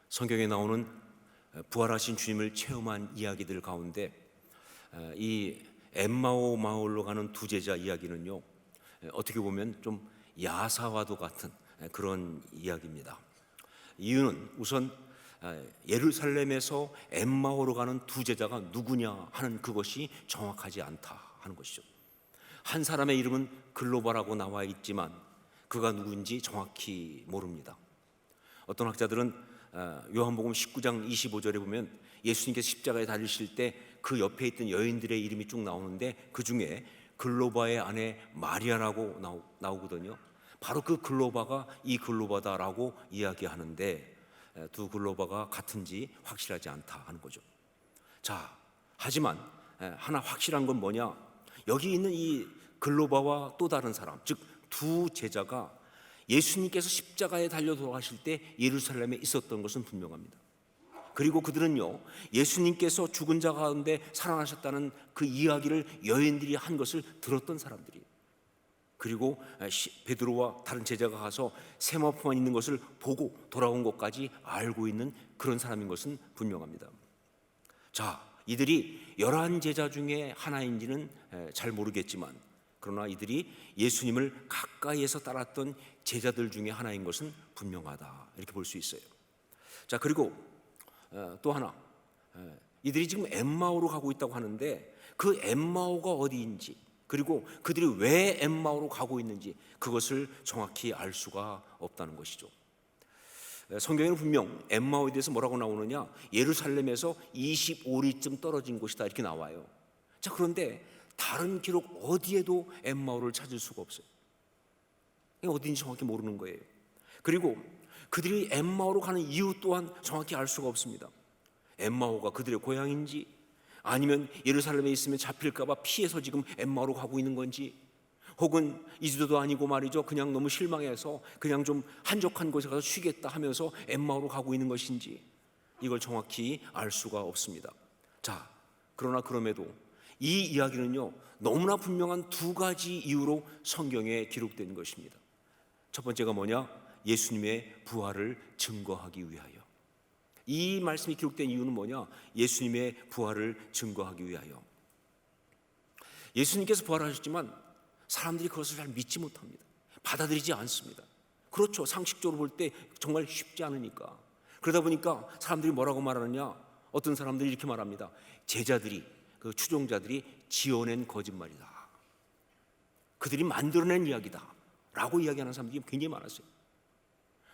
성경에 나오는 부활하신 주님을 체험한 이야기들 가운데 이 엠마오 마을로 가는 두 제자 이야기는요, 어떻게 보면 좀 야사와도 같은 그런 이야기입니다. 이유는 우선 예루살렘에서 엠마오로 가는 두 제자가 누구냐 하는 그것이 정확하지 않다 하는 것이죠. 한 사람의 이름은 글로바라고 나와 있지만 그가 누구인지 정확히 모릅니다. 어떤 학자들은 요한복음 19장 25절에 보면 예수님께서 십자가에 달리실 때 그 옆에 있던 여인들의 이름이 쭉 나오는데 그 중에 글로바의 아내 마리아라고 나오거든요. 바로 그 글로바가 이 글로바다라고 이야기하는데 두 글로바가 같은지 확실하지 않다 하는 거죠. 자, 하지만 하나 확실한 건 뭐냐? 여기 있는 이 글로바와 또 다른 사람, 즉 두 제자가 예수님께서 십자가에 달려 돌아가실 때 예루살렘에 있었던 것은 분명합니다. 그리고 그들은요, 예수님께서 죽은 자 가운데 살아나셨다는 그 이야기를 여인들이 한 것을 들었던 사람들이에요. 그리고 베드로와 다른 제자가 가서 세마포만 있는 것을 보고 돌아온 것까지 알고 있는 그런 사람인 것은 분명합니다. 자, 이들이 11제자 중에 하나인지는 잘 모르겠지만 그러나 이들이 예수님을 가까이에서 따랐던 제자들 중에 하나인 것은 분명하다, 이렇게 볼 수 있어요. 자, 그리고 또 하나, 이들이 지금 엠마오로 가고 있다고 하는데 그 엠마오가 어디인지, 그리고 그들이 왜 엠마오로 가고 있는지 그것을 정확히 알 수가 없다는 것이죠. 성경에는 분명 엠마오에 대해서 뭐라고 나오느냐, 예루살렘에서 25리쯤 떨어진 곳이다 이렇게 나와요. 자, 그런데 다른 기록 어디에도 엠마오를 찾을 수가 없어요. 어딘지 정확히 모르는 거예요. 그리고 그들이 엠마오로 가는 이유 또한 정확히 알 수가 없습니다. 엠마오가 그들의 고향인지, 아니면 예루살렘에 있으면 잡힐까봐 피해서 지금 엠마오로 가고 있는 건지, 혹은 이주도도 아니고 말이죠, 그냥 너무 실망해서 그냥 좀 한적한 곳에 가서 쉬겠다 하면서 엠마오로 가고 있는 것인지, 이걸 정확히 알 수가 없습니다. 자, 그러나 그럼에도 이 이야기는요, 너무나 분명한 두 가지 이유로 성경에 기록된 것입니다. 첫 번째가 뭐냐? 예수님의 부활을 증거하기 위하여. 이 말씀이 기록된 이유는 뭐냐? 예수님의 부활을 증거하기 위하여. 예수님께서 부활하셨지만 사람들이 그것을 잘 믿지 못합니다. 받아들이지 않습니다. 그렇죠, 상식적으로 볼 때 정말 쉽지 않으니까. 그러다 보니까 사람들이 뭐라고 말하느냐? 어떤 사람들이 이렇게 말합니다. 제자들이, 그 추종자들이 지어낸 거짓말이다, 그들이 만들어낸 이야기다 라고 이야기하는 사람들이 굉장히 많았어요.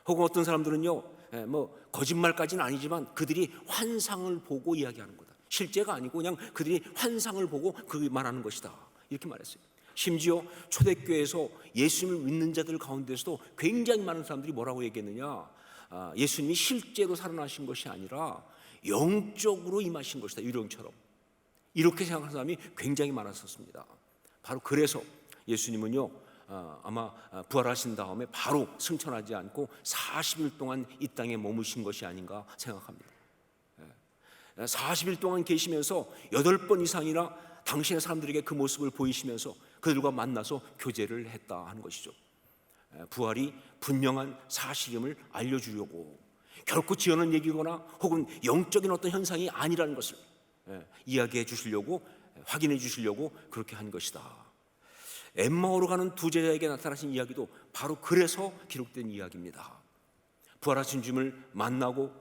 혹은 어떤 사람들은요, 거짓말까지는 아니지만 그들이 환상을 보고 이야기하는 거다, 실제가 아니고 그냥 그들이 환상을 보고 그 말하는 것이다, 이렇게 말했어요. 심지어 초대교회에서 예수님을 믿는 자들 가운데서도 굉장히 많은 사람들이 뭐라고 얘기했느냐, 예수님이 실제로 살아나신 것이 아니라 영적으로 임하신 것이다, 유령처럼. 이렇게 생각하는 사람이 굉장히 많았었습니다. 바로 그래서 예수님은요, 아마 부활하신 다음에 바로 승천하지 않고 40일 동안 이 땅에 머무신 것이 아닌가 생각합니다. 40일 동안 계시면서 8번 이상이나 당신의 사람들에게 그 모습을 보이시면서 그들과 만나서 교제를 했다 하는 것이죠. 부활이 분명한 사실임을 알려주려고, 결코 지어낸 얘기거나 혹은 영적인 어떤 현상이 아니라는 것을 이야기해 주시려고, 확인해 주시려고 그렇게 한 것이다. 엠마오로 가는 두 제자에게 나타나신 이야기도 바로 그래서 기록된 이야기입니다. 부활하신 주님을 만나고,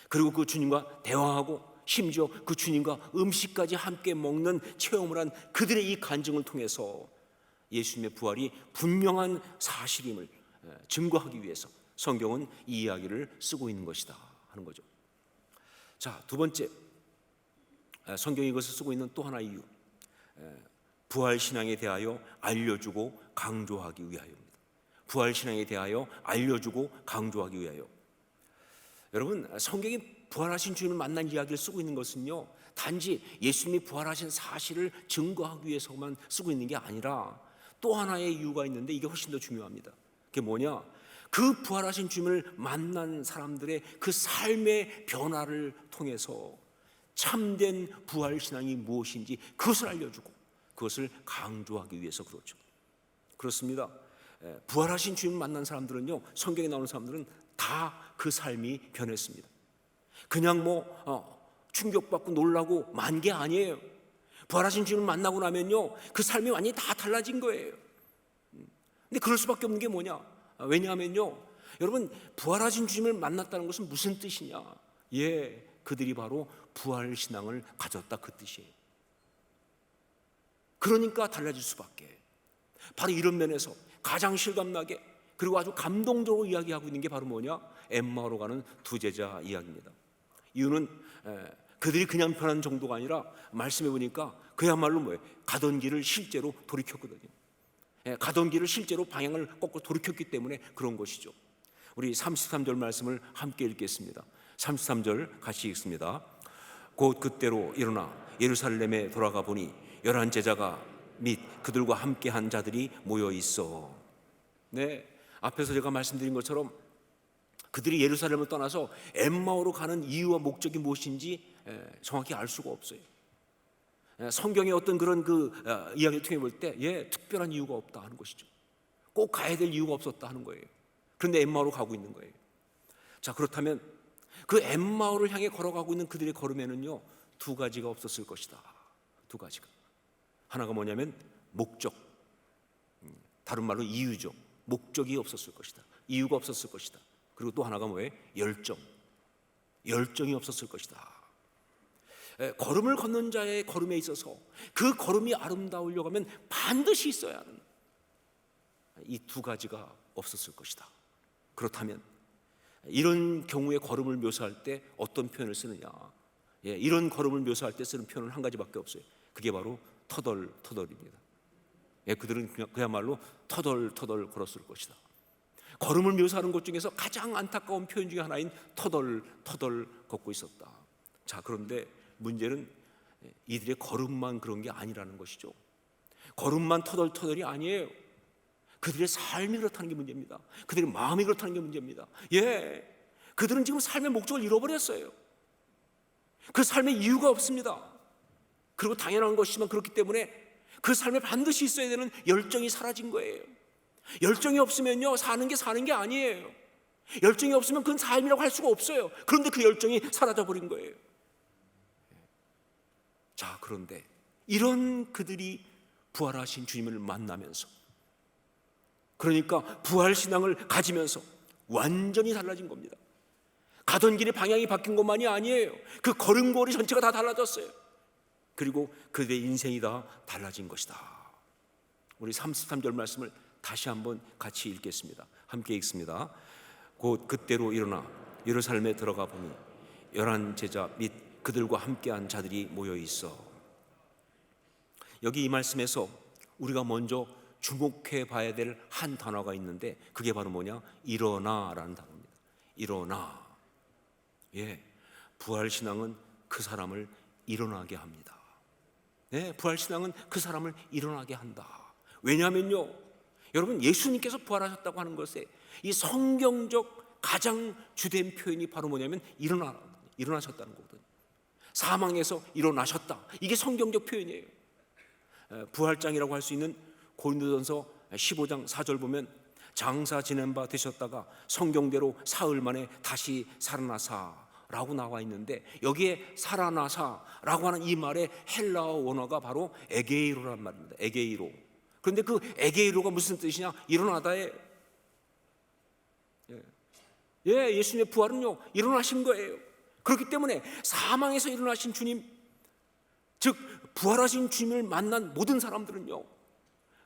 그리고 그 주님과 대화하고, 심지어 그 주님과 음식까지 함께 먹는 체험을 한 그들의 이 간증을 통해서 예수님의 부활이 분명한 사실임을 증거하기 위해서 성경은 이 이야기를 쓰고 있는 것이다 하는 거죠. 자, 두 번째, 성경이 이것을 쓰고 있는 또 하나의 이유, 부활신앙에 대하여 알려주고 강조하기 위하여입니다. 부활신앙에 대하여 알려주고 강조하기 위하여. 여러분, 성경이 부활하신 주님을 만난 이야기를 쓰고 있는 것은요, 단지 예수님이 부활하신 사실을 증거하기 위해서만 쓰고 있는 게 아니라 또 하나의 이유가 있는데 이게 훨씬 더 중요합니다. 그게 뭐냐? 그 부활하신 주님을 만난 사람들의 그 삶의 변화를 통해서 참된 부활신앙이 무엇인지 그것을 알려주고 그것을 강조하기 위해서 그렇죠. 그렇습니다. 부활하신 주님 만난 사람들은요, 성경에 나오는 사람들은 다 그 삶이 변했습니다. 그냥 충격받고 놀라고 만 게 아니에요. 부활하신 주님을 만나고 나면요, 그 삶이 완전히 다 달라진 거예요. 근데 그럴 수밖에 없는 게 뭐냐? 왜냐하면요, 여러분, 부활하신 주님을 만났다는 것은 무슨 뜻이냐? 그들이 바로 부활 신앙을 가졌다, 그 뜻이에요. 그러니까 달라질 수밖에. 바로 이런 면에서 가장 실감나게 그리고 아주 감동적으로 이야기하고 있는 게 바로 뭐냐? 엠마오로 가는 두 제자 이야기입니다. 이유는 그들이 그냥 편한 정도가 아니라 말씀해 보니까 그야말로 가던 길을 실제로 돌이켰거든요. 가던 길을 실제로 방향을 거꾸로 돌이켰기 때문에 그런 것이죠. 우리 33절 말씀을 함께 읽겠습니다. 33절 같이 읽습니다. 곧 그때로 일어나 예루살렘에 돌아가 보니 11 제자가 및 그들과 함께한 자들이 모여 있어. 앞에서 제가 말씀드린 것처럼 그들이 예루살렘을 떠나서 엠마오로 가는 이유와 목적이 무엇인지 정확히 알 수가 없어요. 성경의 어떤 그런 이야기를 통해 볼 때 특별한 이유가 없다 하는 것이죠. 꼭 가야 될 이유가 없었다 하는 거예요. 그런데 엠마오로 가고 있는 거예요. 자, 그렇다면 그 엠마오를 향해 걸어가고 있는 그들의 걸음에는요, 두 가지가 없었을 것이다. 두 가지가. 하나가 뭐냐면 목적, 다른 말로 이유죠. 목적이 없었을 것이다. 이유가 없었을 것이다. 그리고 또 하나가 뭐예요? 열정이 없었을 것이다. 걸음을 걷는 자의 걸음에 있어서 그 걸음이 아름다우려고 하면 반드시 있어야 하는 이 두 가지가 없었을 것이다. 그렇다면 이런 경우의 걸음을 묘사할 때 어떤 표현을 쓰느냐? 이런 걸음을 묘사할 때 쓰는 표현은 한 가지밖에 없어요. 그게 바로 터덜입니다. 그들은 그야말로 터덜 걸었을 것이다. 걸음을 묘사하는 것 중에서 가장 안타까운 표현 중에 하나인 터덜 걷고 있었다. 자, 그런데 문제는 이들의 걸음만 그런 게 아니라는 것이죠. 걸음만 터덜이 아니에요. 그들의 삶이 그렇다는 게 문제입니다. 그들의 마음이 그렇다는 게 문제입니다. 그들은 지금 삶의 목적을 잃어버렸어요. 그 삶의 이유가 없습니다. 그리고 당연한 것이지만 그렇기 때문에 그 삶에 반드시 있어야 되는 열정이 사라진 거예요. 열정이 없으면요, 사는 게 아니에요. 열정이 없으면 그건 삶이라고 할 수가 없어요. 그런데 그 열정이 사라져 버린 거예요. 자, 그런데 이런 그들이 부활하신 주님을 만나면서, 그러니까 부활신앙을 가지면서 완전히 달라진 겁니다. 가던 길의 방향이 바뀐 것만이 아니에요. 그 걸음걸이 전체가 다 달라졌어요. 그리고 그들의 인생이 다 달라진 것이다. 우리 33절 말씀을 다시 한번 같이 읽겠습니다. 함께 읽습니다. 곧 그때로 일어나 예루살렘에 들어가 보니 11 제자 및 그들과 함께한 자들이 모여 있어. 여기 이 말씀에서 우리가 먼저 주목해 봐야 될 한 단어가 있는데 그게 바로 뭐냐? 일어나라는 단어입니다. 일어나. 부활신앙은 그 사람을 일어나게 합니다. 부활신앙은 그 사람을 일어나게 한다. 왜냐하면요, 여러분, 예수님께서 부활하셨다고 하는 것에 이 성경적 가장 주된 표현이 바로 뭐냐면 일어나셨다는 거거든요. 사망에서 일어나셨다. 이게 성경적 표현이에요. 부활장이라고 할 수 있는 고린도전서 15장 4절 보면 장사 지낸 바 되셨다가 성경대로 사흘 만에 다시 살아나사라고 나와 있는데, 여기에 살아나사라고 하는 이 말의 헬라어 원어가 바로 에게이로란 말입니다. 에게이로. 그런데 그 에게이로가 무슨 뜻이냐? 일어나다예요. 예수님의 부활은요, 일어나신 거예요. 그렇기 때문에 사망에서 일어나신 주님, 즉 부활하신 주님을 만난 모든 사람들은요,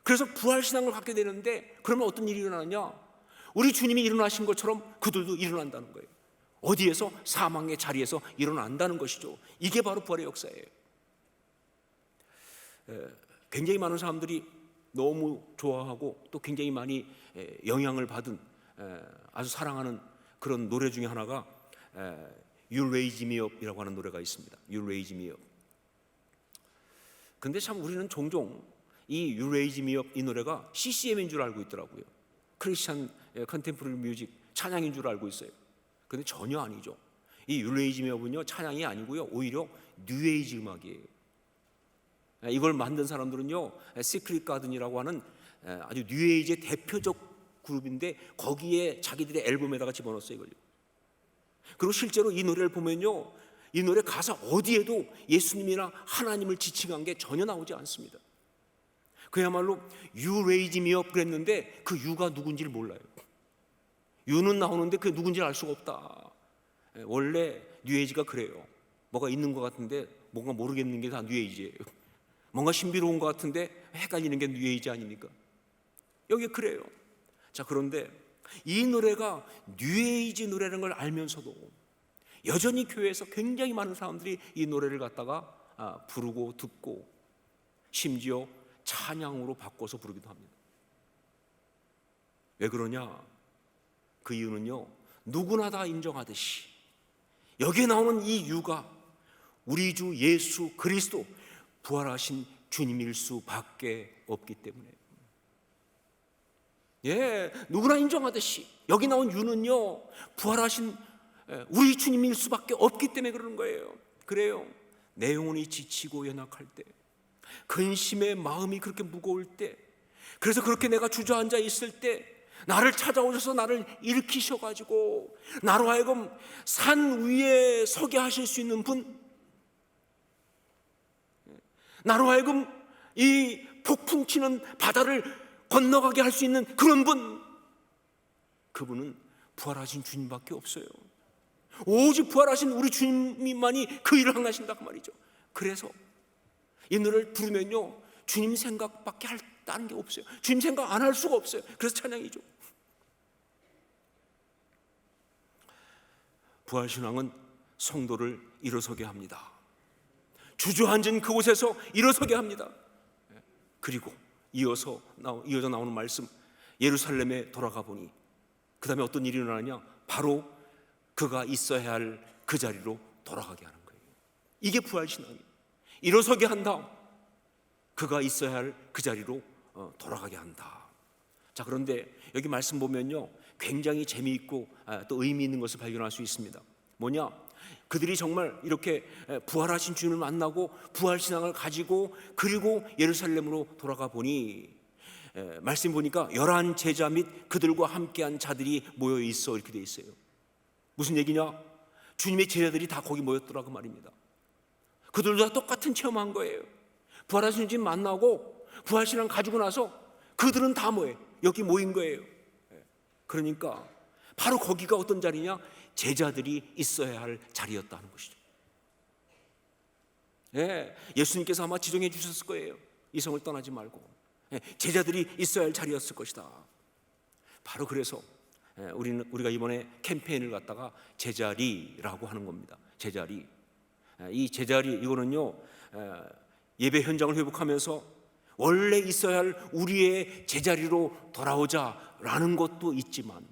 그래서 부활신앙을 갖게 되는데, 그러면 어떤 일이 일어나느냐? 우리 주님이 일어나신 것처럼 그들도 일어난다는 거예요. 어디에서? 사망의 자리에서 일어난다는 것이죠. 이게 바로 부활의 역사예요. 굉장히 많은 사람들이 너무 좋아하고 또 굉장히 많이 영향을 받은, 아주 사랑하는 그런 노래 중에 하나가 You Raise Me Up이라고 하는 노래가 있습니다. You Raise Me Up. 근데 참 우리는 종종 이 You Raise Me Up 이 노래가 CCM인 줄 알고 있더라고요. 크리스찬 컨템포러리 뮤직, 찬양인 줄 알고 있어요. 근데 전혀 아니죠. 이 You Raise Me Up은요, 찬양이 아니고요, 오히려 뉴에이지 음악이에요. 이걸 만든 사람들은요, 시크릿 가든이라고 하는 아주 뉴에이지의 대표적 그룹인데 거기에 자기들의 앨범에다가 집어넣었어요, 이걸요. 그리고 실제로 이 노래를 보면요, 이 노래 가사 어디에도 예수님이나 하나님을 지칭한 게 전혀 나오지 않습니다. 그야말로 You raise me up 그랬는데 그 You가 누군지를 몰라요. You는 나오는데 그게 누군지를 알 수가 없다. 원래 뉴에이지가 그래요. 뭐가 있는 것 같은데 뭔가 모르겠는 게 다 뉴에이지예요. 뭔가 신비로운 것 같은데 헷갈리는 게 뉴에이지 아닙니까? 여기 그래요. 자, 그런데 이 노래가 뉴에이지 노래라는 걸 알면서도 여전히 교회에서 굉장히 많은 사람들이 이 노래를 갖다가 부르고 듣고 심지어 찬양으로 바꿔서 부르기도 합니다. 왜 그러냐? 그 이유는요, 누구나 다 인정하듯이 여기에 나오는 이 유가 우리 주 예수 그리스도 부활하신 주님일 수밖에 없기 때문에, 누구나 인정하듯이 여기 나온 유는요, 부활하신 우리 주님일 수밖에 없기 때문에 그러는 거예요. 그래요. 내 영혼이 지치고 연약할 때, 근심의 마음이 그렇게 무거울 때, 그래서 그렇게 내가 주저앉아 있을 때 나를 찾아오셔서 나를 일으키셔가지고 나로 하여금 산 위에 서게 하실 수 있는 분, 나로 하여금 이 폭풍 치는 바다를 건너가게 할 수 있는 그런 분, 그분은 부활하신 주님밖에 없어요. 오직 부활하신 우리 주님만이 그 일을 행하신다고 말이죠. 그래서 이 노래를 부르면요, 주님 생각밖에 다른 게 없어요. 주님 생각 안 할 수가 없어요. 그래서 찬양이죠. 부활신앙은 성도를 일어서게 합니다. 주저앉은 그곳에서 일어서게 합니다. 그리고 이어져 나오는 말씀, 예루살렘에 돌아가 보니 그 다음에 어떤 일이 일어나냐? 바로 그가 있어야 할 그 자리로 돌아가게 하는 거예요. 이게 부활신앙이에요. 일어서게 한 다음 그가 있어야 할 그 자리로 돌아가게 한다. 자, 그런데 여기 말씀 보면요, 굉장히 재미있고 또 의미 있는 것을 발견할 수 있습니다. 뭐냐? 그들이 정말 이렇게 부활하신 주님을 만나고 부활신앙을 가지고 그리고 예루살렘으로 돌아가 보니 말씀 보니까 11 제자 및 그들과 함께한 자들이 모여 있어, 이렇게 돼 있어요. 무슨 얘기냐? 주님의 제자들이 다 거기 모였더라고 말입니다. 그들도 다 똑같은 체험한 거예요. 부활하신 주님 만나고 부활신앙 가지고 나서 그들은 다 여기 모인 거예요. 그러니까 바로 거기가 어떤 자리냐? 제자들이 있어야 할 자리였다는 것이죠. 예수님께서 아마 지정해 주셨을 거예요. 이 성을 떠나지 말고 제자들이 있어야 할 자리였을 것이다. 바로 그래서 우리가 이번에 캠페인을 갖다가 제자리라고 하는 겁니다. 제자리. 이 제자리, 이거는요, 예배 현장을 회복하면서 원래 있어야 할 우리의 제자리로 돌아오자라는 것도 있지만,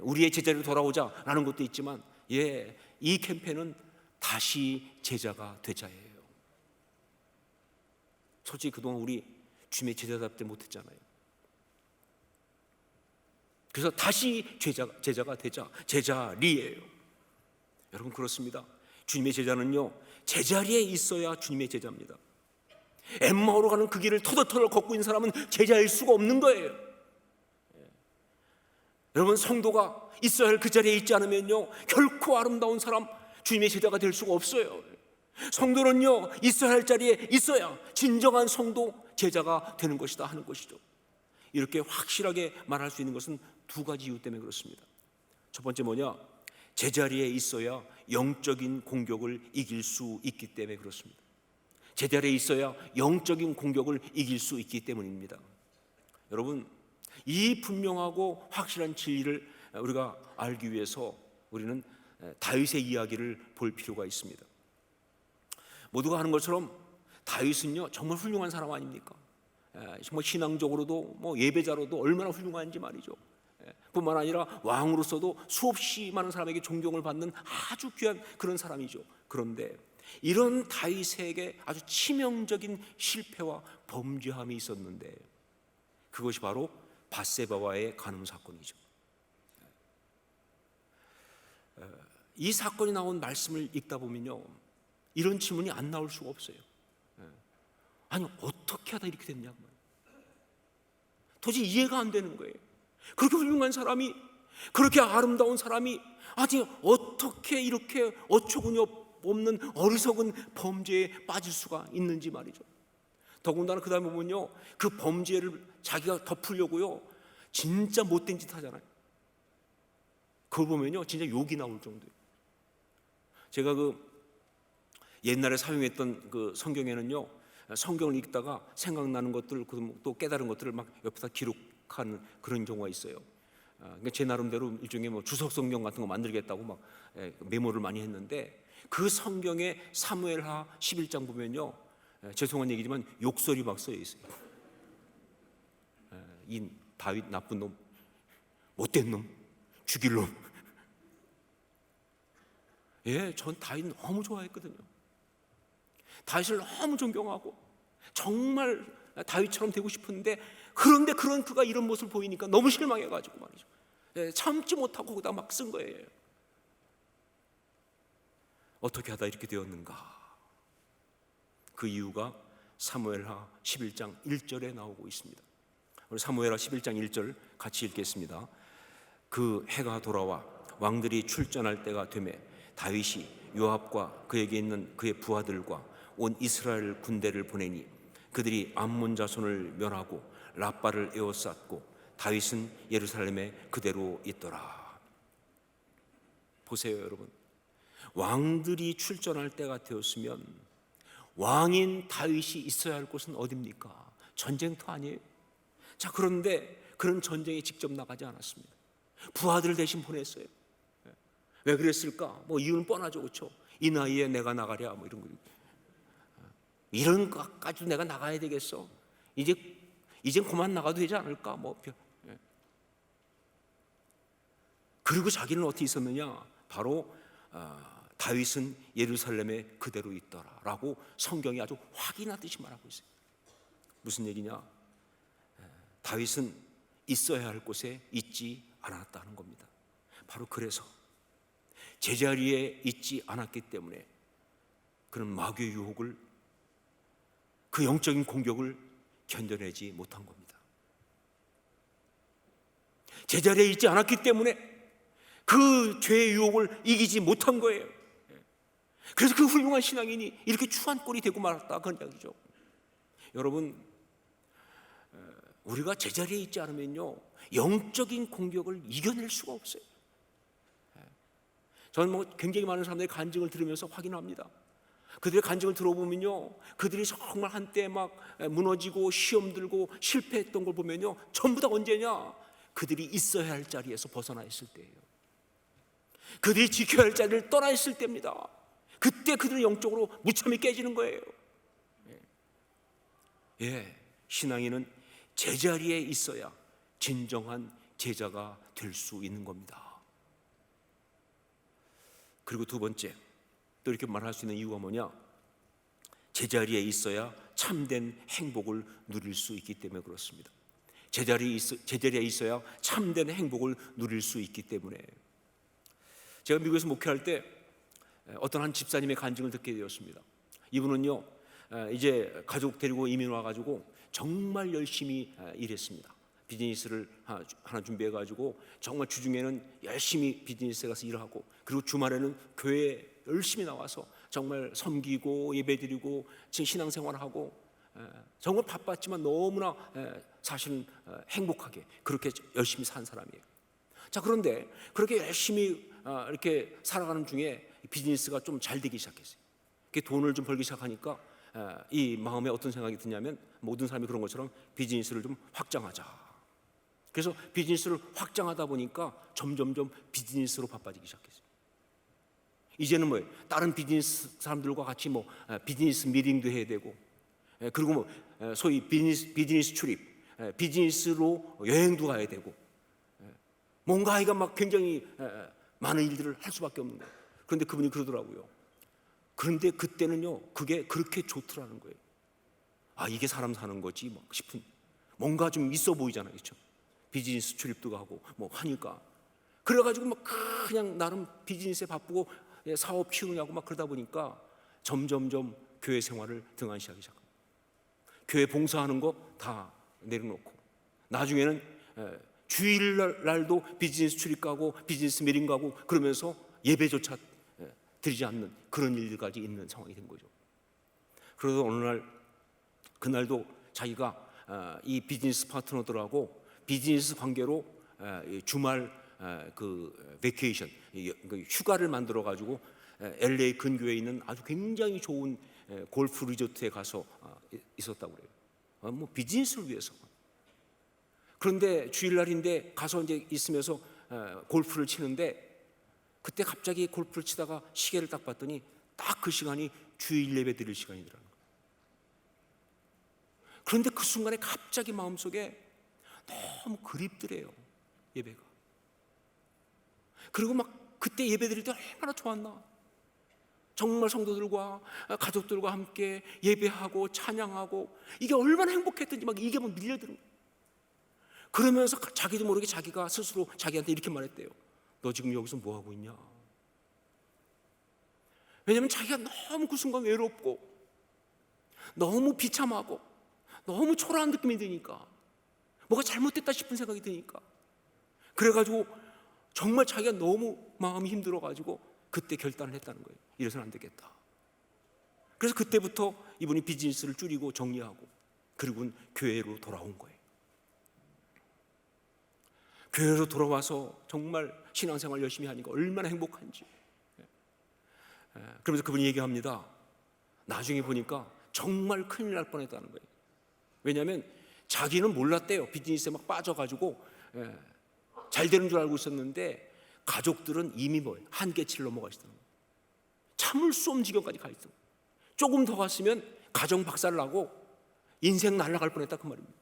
우리의 제자리로 돌아오자라는 것도 있지만, 이 캠페인은 다시 제자가 되자예요. 솔직히 그동안 우리 주님의 제자답지 못했잖아요. 그래서 다시 제자가 되자, 제자리예요. 여러분, 그렇습니다. 주님의 제자는요, 제자리에 있어야 주님의 제자입니다. 엠마오로 가는 그 길을 터덜터덜 걷고 있는 사람은 제자일 수가 없는 거예요. 여러분, 성도가 있어야 할 그 자리에 있지 않으면요, 결코 아름다운 사람, 주님의 제자가 될 수가 없어요. 성도는요, 있어야 할 자리에 있어야 진정한 성도, 제자가 되는 것이다 하는 것이죠. 이렇게 확실하게 말할 수 있는 것은 두 가지 이유 때문에 그렇습니다. 첫 번째 뭐냐? 제자리에 있어야 영적인 공격을 이길 수 있기 때문에 그렇습니다. 제자리에 있어야 영적인 공격을 이길 수 있기 때문입니다. 여러분, 이 분명하고 확실한 진리를 우리가 알기 위해서 우리는 다윗의 이야기를 볼 필요가 있습니다. 모두가 하는 것처럼 다윗은요, 정말 훌륭한 사람 아닙니까? 정말 신앙적으로도 예배자로도 얼마나 훌륭한지 말이죠. 뿐만 아니라 왕으로서도 수없이 많은 사람에게 존경을 받는 아주 귀한 그런 사람이죠. 그런데 이런 다윗에게 아주 치명적인 실패와 범죄함이 있었는데, 그것이 바로 밧세바와의 간음 사건이죠. 이 사건이 나온 말씀을 읽다 보면요, 이런 질문이 안 나올 수가 없어요. 아니, 어떻게 하다 이렇게 됐냐고. 도저히 이해가 안 되는 거예요. 그렇게 훌륭한 사람이 그렇게 아름다운 사람이 아니 어떻게 이렇게 어처구니 없는 어리석은 범죄에 빠질 수가 있는지 말이죠. 더군다나 그 다음에 보면요, 그 범죄를 자기가 덮으려고요 진짜 못된 짓 하잖아요. 그걸 보면요 진짜 욕이 나올 정도예요. 제가 그 옛날에 사용했던 그 성경에는요, 성경을 읽다가 생각나는 것들 또 깨달은 것들을 막 옆에다 기록한 그런 경우가 있어요. 그러니까 제 나름대로 일종의 뭐 주석 성경 같은 거 만들겠다고 막 메모를 많이 했는데, 그 성경의 사무엘하 11장 보면요, 죄송한 얘기지만 욕설이 막 써져 있어요. 이 다윗 나쁜 놈, 못된 놈, 죽일 놈. 예, 전 다윗 너무 좋아했거든요. 다윗을 너무 존경하고 정말 다윗처럼 되고 싶은데, 그런데 그런 그가 이런 모습을 보이니까 너무 실망해가지고 말이죠. 예, 참지 못하고 거기다 막 쓴 거예요. 어떻게 하다 이렇게 되었는가? 그 이유가 사무엘하 11장 1절에 나오고 있습니다. 우리 사무엘하 11장 1절 같이 읽겠습니다. 그 해가 돌아와 왕들이 출전할 때가 되매 다윗이 요압과 그에게 있는 그의 부하들과 온 이스라엘 군대를 보내니 그들이 암몬 자손을 멸하고 라빠를 에워쌌고 다윗은 예루살렘에 그대로 있더라. 보세요 여러분, 왕들이 출전할 때가 되었으면 왕인 다윗이 있어야 할 곳은 어디입니까? 전쟁터 아니에요? 자, 그런데 그런 전쟁에 직접 나가지 않았습니다. 부하들 대신 보냈어요. 왜 그랬을까? 뭐 이유는 뻔하죠, 그렇죠? 이 나이에 내가 나가랴, 뭐 이런 거. 이런 것까지 내가 나가야 되겠어? 이제 그만 나가도 되지 않을까? 뭐. 그리고 자기는 어떻게 있었느냐? 바로 다윗은 예루살렘에 그대로 있더라라고 성경이 아주 확인하듯이 말하고 있어요. 무슨 얘기냐? 다윗은 있어야 할 곳에 있지 않았다는 겁니다. 바로 그래서 제자리에 있지 않았기 때문에 그런 마귀의 유혹을, 그 영적인 공격을 견뎌내지 못한 겁니다. 제자리에 있지 않았기 때문에 그 죄의 유혹을 이기지 못한 거예요. 그래서 그 훌륭한 신앙인이 이렇게 추한 꼴이 되고 말았다, 그런 이야기죠. 여러분, 우리가 제자리에 있지 않으면요 영적인 공격을 이겨낼 수가 없어요. 저는 뭐 굉장히 많은 사람들의 간증을 들으면서 확인합니다. 그들의 간증을 들어보면요, 그들이 정말 한때 막 무너지고 시험 들고 실패했던 걸 보면요, 전부 다 언제냐? 그들이 있어야 할 자리에서 벗어나 있을 때예요. 그들이 지켜야 할 자리를 떠나 있을 때입니다. 그때 그들은 영적으로 무참히 깨지는 거예요. 예, 신앙인은 제자리에 있어야 진정한 제자가 될 수 있는 겁니다. 그리고 두 번째, 또 이렇게 말할 수 있는 이유가 뭐냐? 제자리에 있어야 참된 행복을 누릴 수 있기 때문에 그렇습니다. 제자리에 있어야 참된 행복을 누릴 수 있기 때문에. 제가 미국에서 목회할 때 어떤 한 집사님의 간증을 듣게 되었습니다. 이분은요, 이제 가족 데리고 이민 와가지고 정말 열심히 일했습니다. 비즈니스를 하나 준비해가지고 정말 주중에는 열심히 비즈니스에 가서 일하고, 그리고 주말에는 교회에 열심히 나와서 정말 섬기고 예배드리고 신앙생활하고, 정말 바빴지만 너무나 사실은 행복하게 그렇게 열심히 산 사람이에요. 자, 그런데 그렇게 열심히 이렇게 살아가는 중에 비즈니스가 좀 잘 되기 시작했어요. 돈을 좀 벌기 시작하니까 이 마음에 어떤 생각이 드냐면, 모든 사람이 그런 것처럼 비즈니스를 좀 확장하자. 그래서 비즈니스를 확장하다 보니까 점점점 비즈니스로 바빠지기 시작했어요. 이제는 뭐예요? 다른 비즈니스 사람들과 같이 뭐 비즈니스 미팅도 해야 되고, 그리고 뭐 소위 비즈니스 출입, 비즈니스로 여행도 가야 되고, 뭔가 아이가 막 굉장히 많은 일들을 할 수밖에 없는 거예요. 그런데 그분이 그러더라고요. 그런데 그때는요, 그게 그렇게 좋더라는 거예요. 아, 이게 사람 사는 거지 막 싶은, 뭔가 좀 있어 보이잖아요, 그렇죠? 비즈니스 출입도 가고 뭐 하니까. 그래가지고 막 그냥 나름 비즈니스에 바쁘고 사업 키우냐고 막 그러다 보니까 점점점 교회 생활을 등한시하기 시작합니다. 교회 봉사하는 거 다 내려놓고, 나중에는 주일날도 비즈니스 출입 가고 비즈니스 미팅 가고 그러면서 예배조차 드리지 않는 그런 일들까지 있는 상황이 된 거죠. 그래서 어느 날 그날도 자기가 이 비즈니스 파트너들하고 비즈니스 관계로 주말 그 베케이션 휴가를 만들어 가지고 LA 근교에 있는 아주 굉장히 좋은 골프 리조트에 가서 있었다고 그래요. 뭐 비즈니스를 위해서. 그런데 주일날인데 가서 이제 있으면서 골프를 치는데 그때 갑자기 골프를 치다가 시계를 딱 봤더니 딱 그 시간이 주일 예배 드릴 시간이더라는 거예요. 그런데 그 순간에 갑자기 마음속에 너무 그립더래요, 예배가. 그리고 막 그때 예배 드릴 때 얼마나 좋았나. 정말 성도들과 가족들과 함께 예배하고 찬양하고 이게 얼마나 행복했던지 막 이게 막 밀려드는 거예요. 그러면서 자기도 모르게 자기가 스스로 자기한테 이렇게 말했대요. 너 지금 여기서 뭐 하고 있냐? 왜냐하면 자기가 너무 그 순간 외롭고 너무 비참하고 너무 초라한 느낌이 드니까 뭐가 잘못됐다 싶은 생각이 드니까 그래가지고 정말 자기가 너무 마음이 힘들어가지고 그때 결단을 했다는 거예요. 이래서는 안 되겠다. 그래서 그때부터 이분이 비즈니스를 줄이고 정리하고 그리고는 교회로 돌아온 거예요. 교회로 돌아와서 정말 신앙생활 열심히 하니까 얼마나 행복한지. 그러면서 그분이 얘기합니다. 나중에 보니까 정말 큰일 날 뻔했다는 거예요. 왜냐하면 자기는 몰랐대요. 비즈니스에 막 빠져가지고 잘 되는 줄 알고 있었는데 가족들은 이미 한계치를 넘어가시더라고요. 참을 수 없는 지경까지 가 있어요. 조금 더 갔으면 가정 박살 나고 인생 날아갈 뻔했다 그 말입니다.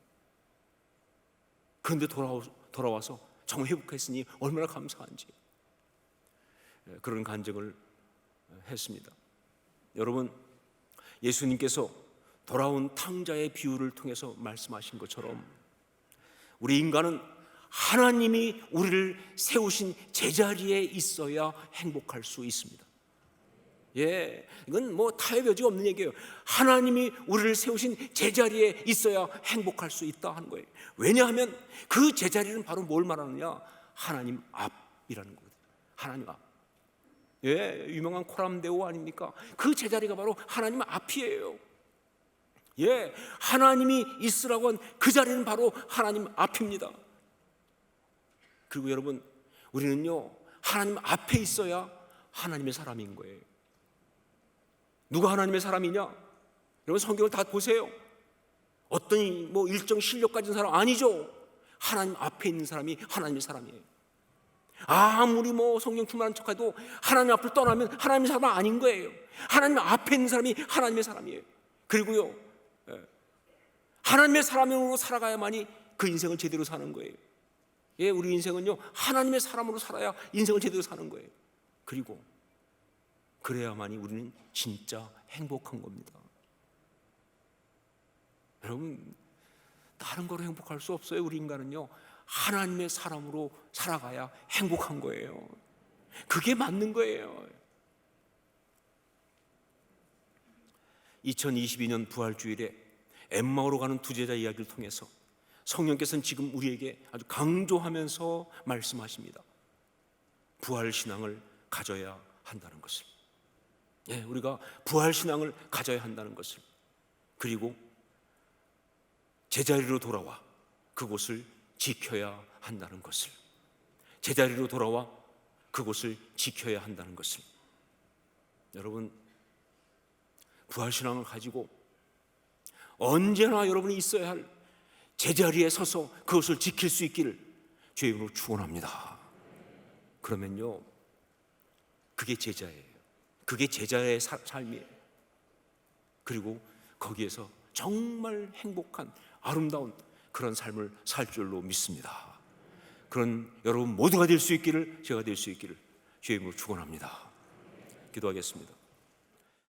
그런데 돌아와서 정말 회복했으니 얼마나 감사한지 그런 간증을 했습니다. 여러분, 예수님께서 돌아온 탕자의 비유를 통해서 말씀하신 것처럼 우리 인간은 하나님이 우리를 세우신 제자리에 있어야 행복할 수 있습니다. 이건 뭐 타협 여지가 없는 얘기예요. 하나님이 우리를 세우신 제자리에 있어야 행복할 수 있다 하는 거예요. 왜냐하면 그 제자리는 바로 뭘 말하느냐? 하나님 앞이라는 거거든요. 하나님 앞. 유명한 코람데오 아닙니까? 그 제자리가 바로 하나님 앞이에요. 하나님이 있으라고 한 그 자리는 바로 하나님 앞입니다. 그리고 여러분, 우리는요 하나님 앞에 있어야 하나님의 사람인 거예요. 누가 하나님의 사람이냐? 여러분 성경을 다 보세요. 어떤 뭐 일정 실력 가진 사람 아니죠. 하나님 앞에 있는 사람이 하나님의 사람이에요. 아무리 뭐 성경 충만한 척해도 하나님 앞을 떠나면 하나님의 사람 아닌 거예요. 하나님 앞에 있는 사람이 하나님의 사람이에요. 그리고요 하나님의 사람으로 살아가야만이 그 인생을 제대로 사는 거예요. 우리 인생은요 하나님의 사람으로 살아야 인생을 제대로 사는 거예요. 그리고 그래야만이 우리는 진짜 행복한 겁니다. 여러분, 다른 거로 행복할 수 없어요. 우리 인간은요 하나님의 사람으로 살아가야 행복한 거예요. 그게 맞는 거예요. 2022년 부활주일에 엠마오로 가는 두 제자 이야기를 통해서 성령께서는 지금 우리에게 아주 강조하면서 말씀하십니다. 부활신앙을 가져야 한다는 것을. 우리가 부활신앙을 가져야 한다는 것을. 그리고 제자리로 돌아와 그곳을 지켜야 한다는 것을. 제자리로 돌아와 그곳을 지켜야 한다는 것을. 여러분, 부활신앙을 가지고 언제나 여러분이 있어야 할 제자리에 서서 그것을 지킬 수 있기를 주의 이름으로 축원합니다. 그러면요 그게 제자예요. 그게 제자의 삶이에요. 그리고 거기에서 정말 행복한 아름다운 그런 삶을 살 줄로 믿습니다. 그런 여러분 모두가 될 수 있기를, 제가 될 수 있기를 주의 이름으로 축원합니다. 기도하겠습니다.